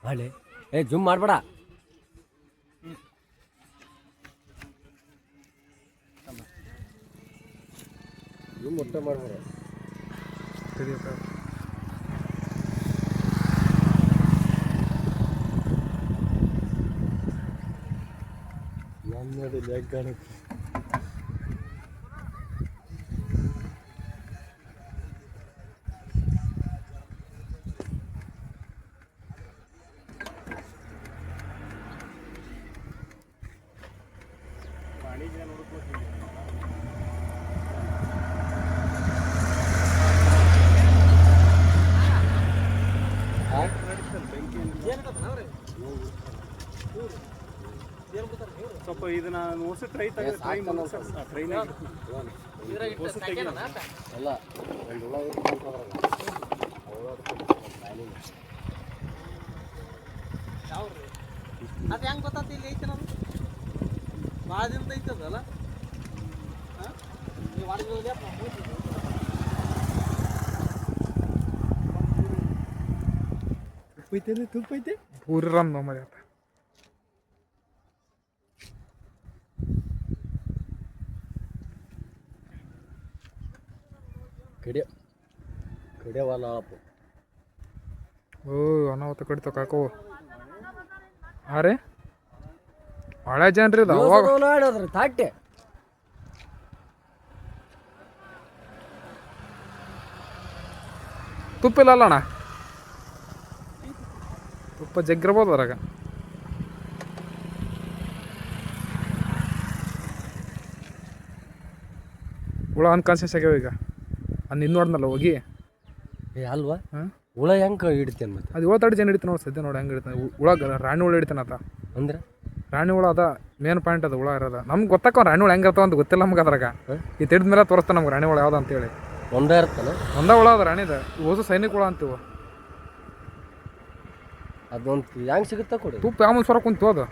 ಮಾಡಿ ಜುಮ್ ಮಾಡಬೇಡ. ಜುಮ್ ಒಟ್ಟ ಮಾಡಬೇಡ. ನನ್ನದು ಲೆಗ್ ಕಾಣುತ್ತೆ. ಸ್ವಲ್ಪ ಇದನ್ನ ನೋಡ್ಸಿ ಟ್ರೈ ಟ್ರೈನ್ ಅಲ್ಲ ಅದು ಹೆಂಗೆ ಗೊತ್ತಾಗ್ತಿ ಇಲ್ಲಿ ಐತೆ ನಮ್ಗೆ ಭಾಳ ದಿನದ ಐತದಲ್ಲ ತುಪ್ಪ ಐತೆ ಪೂರಿ ರನ್ ಮರಿ ಆತ ಕಡೆವಲ್ಲ ಓ ಅನಾಹುತ ಕಡಿತ ಕಾಕೋ ಅರೆ ಹಳೆ ಜನ್ರಿ ಅವಾಗ ನೋಡಿದ್ರಿ ತಾಟೆ ತುಪ್ಪ ಇಲ್ಲ ಅಣ್ಣ ತುಪ್ಪ ಜಗ್ಗಿರ್ಬೋದು ಅದ್ರಾಗ ಹುಳ ಅನ್ಕಾನ್ಸಿಯಸ್ ಆಗ್ಯಾವ ಈಗ ನಿನ್ನ ನೋಡ್ನಲ್ಲ ಹೋಗಿ ಅಲ್ವಾ ಹಾಂ ಹುಳ ಹೆಂಗೆ ಹಿಡಿತೇನೆ ಮತ್ತೆ ಅದು 7 ಜನ ಹಿಡಿತಾನೆ ನೋಡಿ ಸದ್ಯ ನೋಡಿ ಹೆಂಗೆ ಹಿಡಿತಾನೆ ಹುಳ ರಾಣಿ ಹುಳ ಹಿಡಿತಾನತ್ತ ಅಂದ್ರೆ ರಾಣಿ ಹುಳ ಅದ ಮೇನ್ ಪಾಯಿಂಟ್ ಅದು ಹುಳ ಇರೋದ ನಮ್ಗೆ ಗೊತ್ತಾಕ ರಾಣಿ ಹುಳ ಹೆಂಗೆ ಇರ್ತಾವ ಅಂತ ಗೊತ್ತಿಲ್ಲ ನಮ್ಗೆ ಅದ್ರಾಗ ಈ ತಿಡ್ದ ಮೇಲೆ ತೋರಿಸ್ತಾನೆ ನಮ್ಗೆ ರಾಣಿ ಹುಳ ಯಾವ್ದು ಅಂತೇಳಿ ಒಂದೇ ಇರ್ತಾನೆ ಒಂದ ಹುಳ ಅದ ರಾಣಿದ ಓಸು ಸೈನಿಕ ಹುಳ ಅಂತೀವ ಅದೊಂದು ಹೆಂಗೆ ಸಿಗುತ್ತಾ ಕೊಡಿ ತುಪ್ಪ ಯಾವ ಸ್ವರ ಕುಂತು ಅದು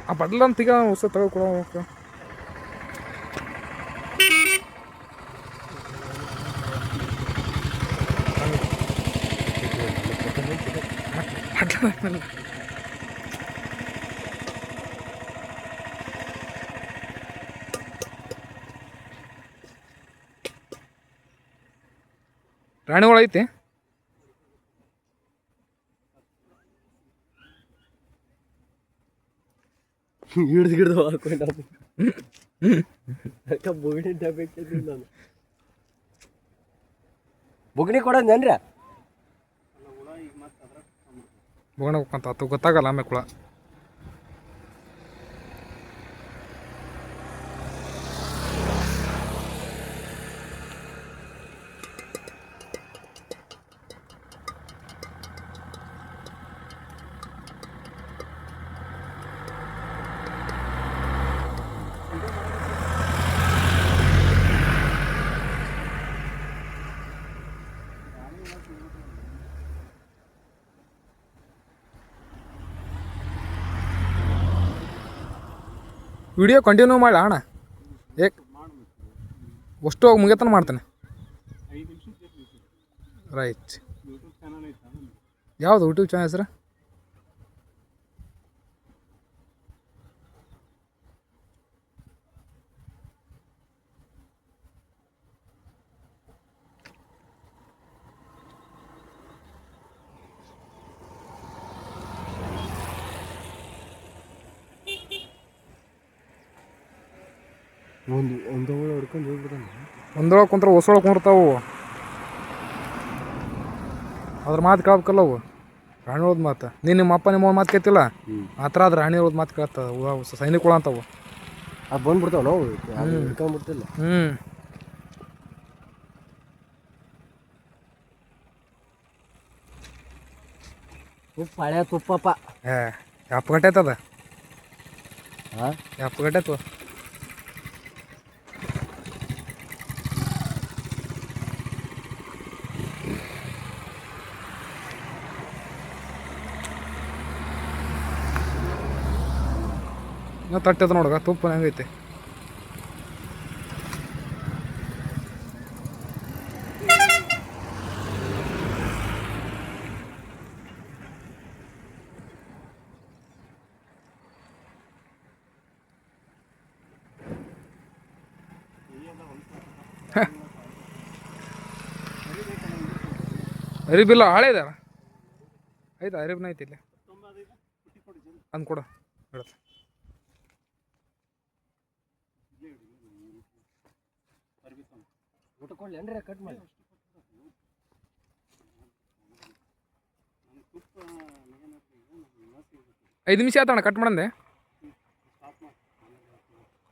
ಆ ಬಡ್ಲ ಅಂತೀಗ ಹೊಸ ತಗೊಳ್ಕೊಳ ರಾಣಿ ಹುಳ ಐತಿ ಹಿಡ್ದು ಹಾಕೊಂಡು ಬೊಗಣಿ ಡಬ್ಬಿ ನಾನು ಬೊಗಣಿ ಕೊಡೋದೇನ್ರಿ ಬೋಗಣ ಹೋಗ್ಕಂತ ಆತು ಗೊತ್ತಾಗಲ್ಲ ಆಮೇಲೆ ಕುಳ ವಿಡಿಯೋ ಕಂಟಿನ್ಯೂ ಮಾಡಿ ಅಣ್ಣ ಏಕ್ ಅಷ್ಟು ಹೋಗಿ ಮುಗಿತನ ಮಾಡ್ತಾನೆ ರೈಟ್ ಯಾವುದು ಯೂಟ್ಯೂಬ್ ಚಾನಲ್ ಹೆಸರು ಒಂದು ಹೊಡ್ಕೊಂಡು ಹೋಗ್ಬಿಡೋಣ ಒಂದೊಳಗೆ ಕುಂತ್ರೆ ಹೊಸೊಳಗೆ ಕುಂರ್ತಾವು ಅದ್ರ ಮಾತು ಕೇಳ್ಬೇಕಲ್ಲ ಅವು ರಾಣಿ ಉಳ್ದ ಮಾತು ನಿಮ್ಮ ಅಪ್ಪ ನಿಮ್ಮ ಮಾತು ಕೇಳ್ತಿಲ್ಲ ಆ ಥರ ಅದು ರಾಣಿ ಉಳ್ದ ಮಾತು ಕೇಳ್ತಾವ ಸೈನಿಕ ಹುಳ ಅಂತವು ಅದು ಬಂದ್ಬಿಡ್ತಾವ ನಾವು ಹಿಡ್ಕೊಂಡ್ಬಿಡ್ತಿಲ್ಲ ತುಪ್ಪ ಹಳೆ ತುಪ್ಪಪ್ಪ ಎಪ್ಪ ಗಂಟೆ ಆಯ್ತದ ಹಾಂ ಎಪ್ಪ ಗಂಟೆ ಆಯ್ತು ತಟ್ಟದ ನೋಡ್ಗ ತುಪ್ಪ ಹೆಂಗೈತೆ ಅರಿಬಿಲ್ಲ ಹಳೆ ಇದಾರ ಆಯ್ತಾ ಅರಿಬ್ನ ಐತಿ ಇಲ್ಲಿ ಅಂದ್ ಕೊಡ ಹೇಳತ್ತೆ ಊಟ ಕೊಡ್ಲೇನ್ರಿ ಕಟ್ ಮಾಡಿ 5 ನಿಮಿಷ ಆತಣ್ಣ ಕಟ್ ಮಾಡಂದೆ